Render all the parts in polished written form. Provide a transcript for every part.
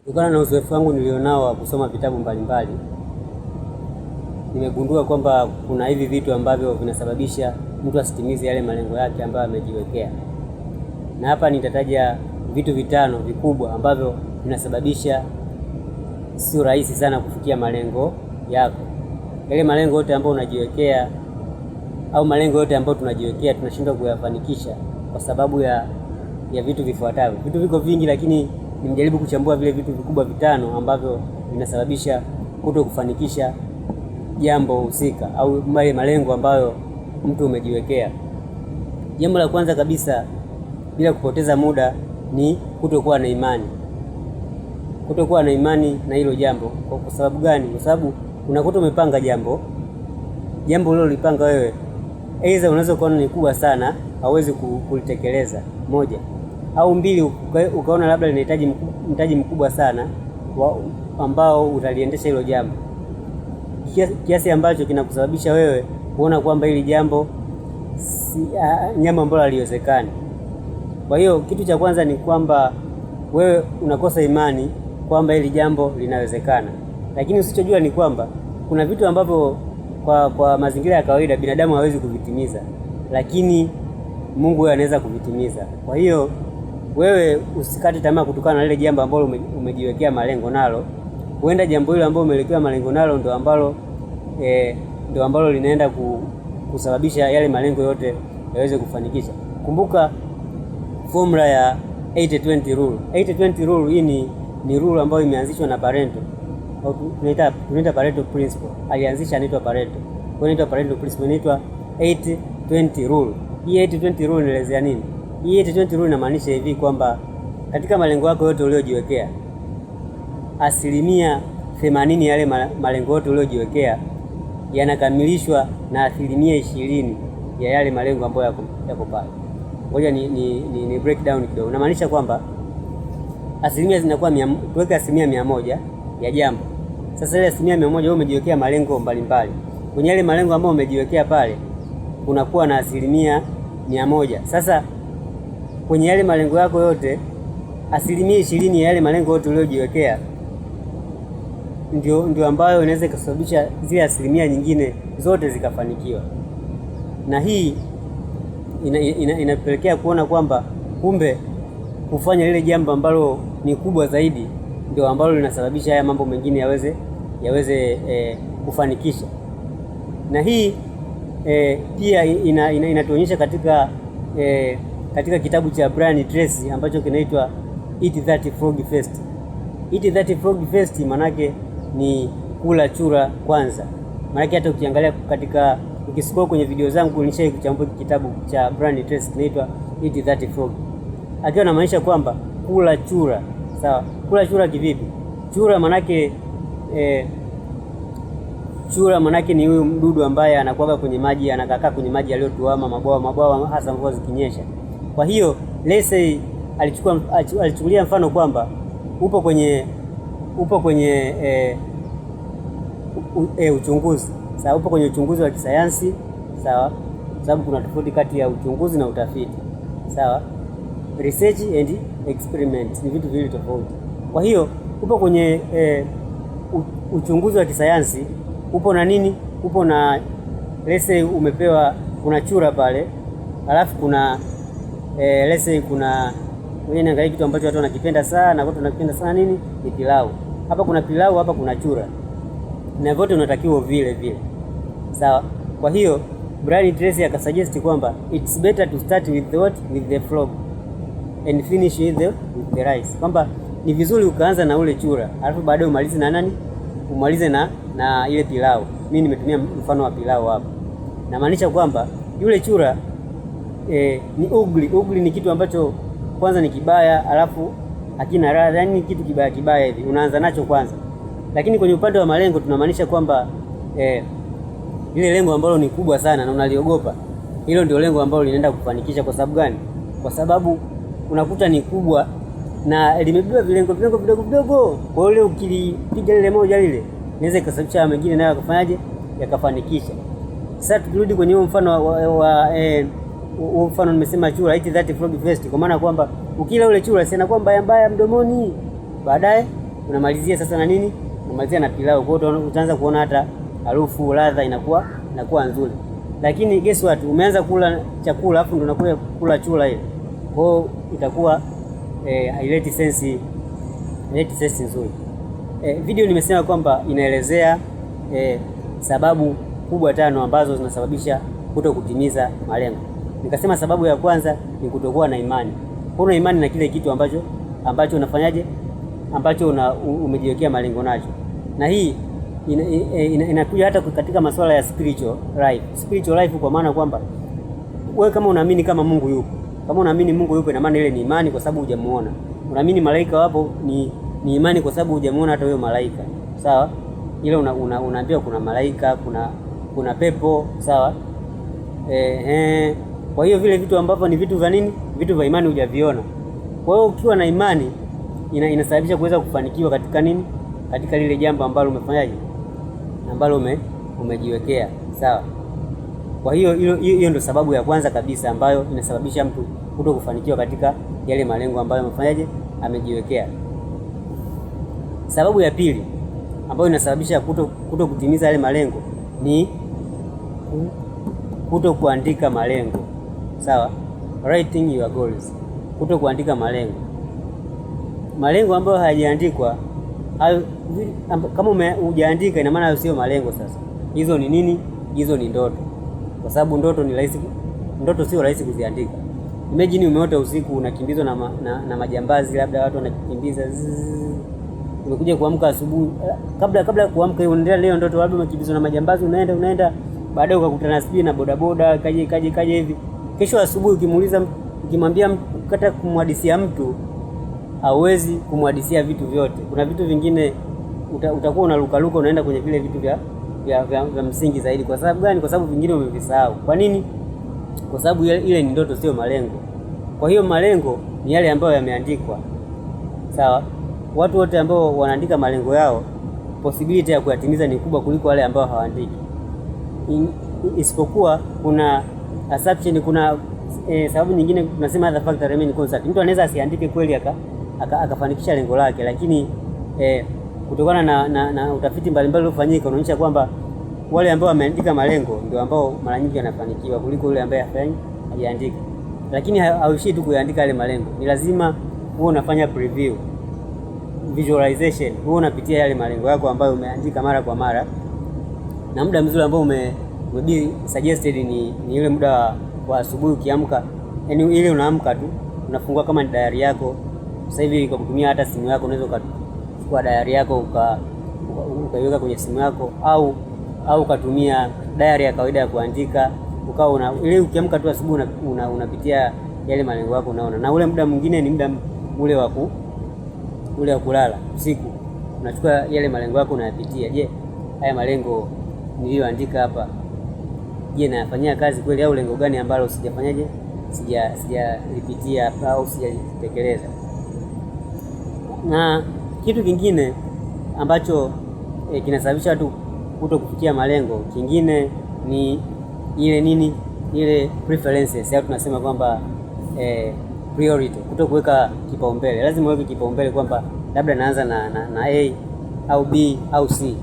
Kutokana na uzoefu wangu nilionao wa kusoma vitabu mbalimbali, nimegundua kwamba kuna hivi vitu ambavyo vinasababisha mtu asitimize yale malengo yake ambayo amejiwekea. Na hapa nitataja vitu vitano vikubwa ambavyo vinasababisha sio rahisi sana kufikia malengo yako. Yale malengo yote ambayo unajiwekea au malengo yote ambayo tunajiwekea tunashindwa kuyafanikisha kwa sababu ya vitu vifuatavyo. Vitu viko vingi, lakini nimejaribu kuchambua vile vitu vikubwa vitano ambavyo vinasababisha kuto kufanikisha jambo husika au malengo ambayo mtu umejiwekea. Jambo la kwanza kabisa, bila kupoteza muda, ni kutokuwa na imani. Kutokuwa na imani na hilo jambo. Kwa sababu gani? Kwa sababu unakuta umepanga jambo ulilolipanga wewe, aidha unaweza kuona ni kubwa sana, hauwezi kulitekeleza, moja. Au mbili, ukaona labda linahitaji mtaji mkubwa sana ambao utaliendesha hilo jambo, kiasi ambacho kinakusababisha wewe kuona kwamba hili jambo jambo ambalo haliwezekani. Kwa hiyo kitu cha kwanza ni kwamba wewe unakosa imani kwamba hili jambo linawezekana. Lakini usichojua ni kwamba kuna vitu ambavyo kwa mazingira ya kawaida binadamu hawezi kuvitimiza, lakini Mungu anaweza kuvitimiza. Kwa hiyo wewe usikate tamaa kutokana na lile jambo ambalo umejiwekea malengo nalo. Huenda jambo hilo ambalo umeelekea malengo nalo ndio ambalo linaenda kusababisha yale malengo yote yaweze kufanikisha. Kumbuka formula ya 80-20 rule. 80-20 rule hii ni rule ambayo imeanzishwa na Pareto. Tunaita Pareto principle. Alianzisha anaitwa Pareto. Kwa inaitwa Pareto principle, inaitwa 80-20 rule. Hii 80-20 rule inaelezea nini? Hii 80-20 rule inamaanisha hivi kwamba katika malengo yako yote uliojiwekea, 80% yale malengo yote uliojiwekea yanakamilishwa na 20% ya yale malengo ambayo yako pale. Ngoja ni breakdown kidogo. Inamaanisha kwamba asilimia zinakuwa tuweke 100% ya jambo. Sasa ile 100% wewe umejiwekea malengo mbalimbali. Kwenye yale malengo ambayo umejiwekea pale unakuwa na 100%. Sasa kwenye yale malengo yako yote 20% ya yale malengo yote uliojiwekea ndio ambayo inaweza kusababisha zile 10% nyingine zote zikafanikiwa. Na hii inapelekea kuona kwamba kumbe kufanya lile jambo ambalo ni kubwa zaidi ndio ambalo linasababisha haya mambo mengine yaweze kufanikisha. Na hii pia inatuonyesha katika kitabu cha Brian Tracy ambacho kinaitwa Eat That Frog First. Eat That Frog First manake ni kula chura kwanza. Manake hata ukiangalia ukiscroll kwenye video zangu nilishai kuchambua kitabu cha Brian Tracy kinaitwa Eat That Frog. Akiwa anamaanisha kwamba kula chura. Sawa? Kula chura kivipi? Chura manake ni huyu mdudu ambaye anakuwa kwenye maji, anakaa kwenye maji yaliyotuama, mabwawa hasa mvua zikinyesha. Kwa hiyo Leslie alichukulia mfano kwamba upo kwenye uchunguzi. Sawa, upo kwenye uchunguzi wa kisayansi, sawa? Sababu kuna tofauti kati ya uchunguzi na utafiti. Sawa? Research and experiment ni vitu viwili tofauti. Kwa hiyo upo kwenye uchunguzi wa kisayansi, upo na nini? Upo na lese umepewa, kuna chura pale, alafu kuna lese kuna wewe angalia kitu ambacho watu wanakipenda sana, watu wanakipenda sana nini? Ni pilau. Hapa kuna pilau, hapa kuna chura. Na vote unatakiwa vile. Sawa? Kwa hiyo Brian Tracy akasuggest kwamba it's better to start with the frog and finish with the rice. Kwamba ni vizuri ukaanza na ule chura, alafu baadaye umalize na nani? Umalize na ile pilau. Mimi nimetumia mfano wa pilau hapa. Na maanisha kwamba yule chura ni ugly. Ugly ni kitu ambacho kwanza ni kibaya, alafu hakina radha, yani kitu kibaya hivi. Unaanza nacho kwanza. Lakini kwenye upande wa malengo tunamaanisha kwamba ile lengo ambalo ni kubwa sana na unaliogopa, hilo ndio lengo ambalo linaenda kufanikisha. Kwa sababu gani? Kwa sababu unakuta ni kubwa na limebeba vilengo vidogo. Kwa hiyo ukilipiga lile moja lile inaweza kusababisha mengine nayo akafanyaje? Yakafanikisha. Sasa tukirudi kwenye huo mfano huo mfano nimesema chura, eat that frog first, kwa maana kwamba ukila ule chura si anakuwa mbaya mdomoni, baadaye unamalizia sasa na nini, unamalizia na pilau. Kwa hiyo utaanza kuona hata harufu, ladha inakuwa nzuri. Lakini guess what, umeanza kula chakula afu ndo unakuja kula chura ile, kwa hiyo itakuwa haileti sense nzuri. Video nimesema kwamba inaelezea sababu kubwa 5 ambazo zinasababisha kuto kutimiza malengo. Nikasema sababu ya kwanza ni kutokuwa na imani. Huna imani na kile kitu ambacho unafanyaje, ambacho umejiwekea malengo nacho. Na hii inakuja hata katika masuala ya spiritual life, kwa maana kwamba wewe kama unaamini kama Mungu yupo, ina maana ile ni imani kwa sababu hujamuona. Unaamini malaika wapo, ni imani kwa sababu hujamuona hata huyo malaika. Sawa? Ile unaambiwa kuna malaika, kuna pepo, sawa? Kwa hiyo vile vitu ambavyo ni vitu vya nini? Vitu vya imani hujaviona. Kwa hiyo ukiwa na imani inasababisha kuweza kufanikiwa katika nini? Katika lile jambo ambalo umefanyaje? Ambalo umejiwekea, sawa? Kwa hiyo ndio sababu ya kwanza kabisa ambayo inasababisha mtu kuto kufanikiwa katika yale malengo ambayo amefanyaje? Amejiwekea. Sababu ya pili ambayo inasababisha kuto kutimiza yale malengo ni kuto kuandika malengo. Sawa? Writing your goals. Kuto kuandika malengo ambayo hayajaandikwa, kama hujaandika ina maana sio malengo. Sasa hizo ni nini? Hizo ni ndoto, kwa sababu ndoto sio rahisi kuziandika. Imagine umeota usiku unakimbizwa na majambazi, labda watu wanakukimbiza, umekuja kuamka asubuhi, kabla ya kuamka unaendelea leo ndoto, labda umekimbizwa na majambazi, unaenda baadaye ukakutana na bodaboda kaje hivi. Kesho asubuhi ukimwambia kata kumhadisia mtu, hauwezi kumhadisia vitu vyote. Kuna vitu vingine utakuwa unarukaruka, unaenda kwenye vile vitu vya msingi zaidi. Kwa sababu gani? Kwa sababu vingine umevisahau. Kwa nini? Kwa sababu ile ni ndoto, sio malengo. Kwa hiyo malengo ni yale ambayo yameandikwa. Sawa? Watu wote ambao wanaandika malengo yao, possibility ya kuyatimiza ni kubwa kuliko wale ambao hawaandiki. Isipokuwa kuna assumption, kuna sababu nyingine, tunasema other factor remain constant. Mtu anaweza asiandike kweli akafanikisha lengo lake, lakini kutokana na utafiti mbalimbali uliofanyika unaonyesha kwamba wale ambao wameandika malengo ndio ambao mara nyingi wanafanikiwa kuliko yule ambaye hajaandika. Lakini hauishii tu kuandika yale malengo, ni lazima uwe unafanya preview, visualization, uwe unapitia yale malengo yako ambayo umeandika mara kwa mara. Na muda mzuri ambao umebi suggested ni ile muda wa asubuhi ukiamka, yani ile unaamka tu unafungua kama ni diary yako. Sasa hivi kwa kutumia hata simu yako unaweza ukachukua diary yako ukaiweka kwenye simu yako, au ukatumia diary ya kawaida ya kuandika, ukawa ile ukiamka tu asubuhi unapitia yale malengo yako unaona. Na ule muda mwingine ni muda ule wa kulala usiku, unachukua yale malengo yako unayapitia. Je, haya malengo niliyoandika hapa, je, nayafanyia kazi kweli, au lengo gani ambalo sijalipitia au sijalitekeleza? Na kitu kingine ambacho kinasababisha watu kuto kufikia malengo kingine ni ile preferences, au tunasema kwamba priority, kuto kuweka kipaumbele. Lazima uweke kipaumbele kwamba labda naanza na A au B au C.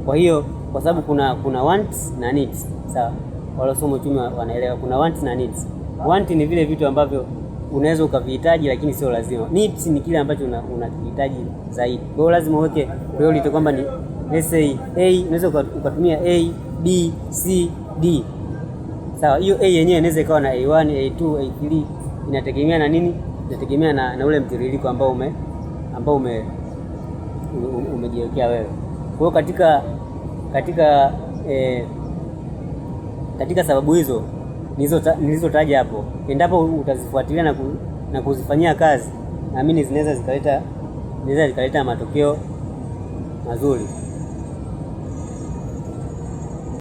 Kwa hiyo kwa sababu kuna wants na needs, sawa? Wale somo uchumi wanaelewa kuna wants na needs. Want ni vile vitu ambavyo unaweza ukavihitaji lakini sio lazima. Needs ni kile ambacho unakihitaji zaidi. Kwa hiyo lazima uweke priority kwamba ni let's say A, unaweza ukatumia A, B, C, D. Sawa, hiyo A yenyewe inaweza ikawa na A1, A2, A3, inategemea na nini? Inategemea na ule mtiririko ambao umejiwekea wewe. Kwa hiyo katika sababu hizo nilizotaja hapo, endapo utazifuatilia na kuzifanyia kazi, naamini zinaweza zikaleta matokeo mazuri.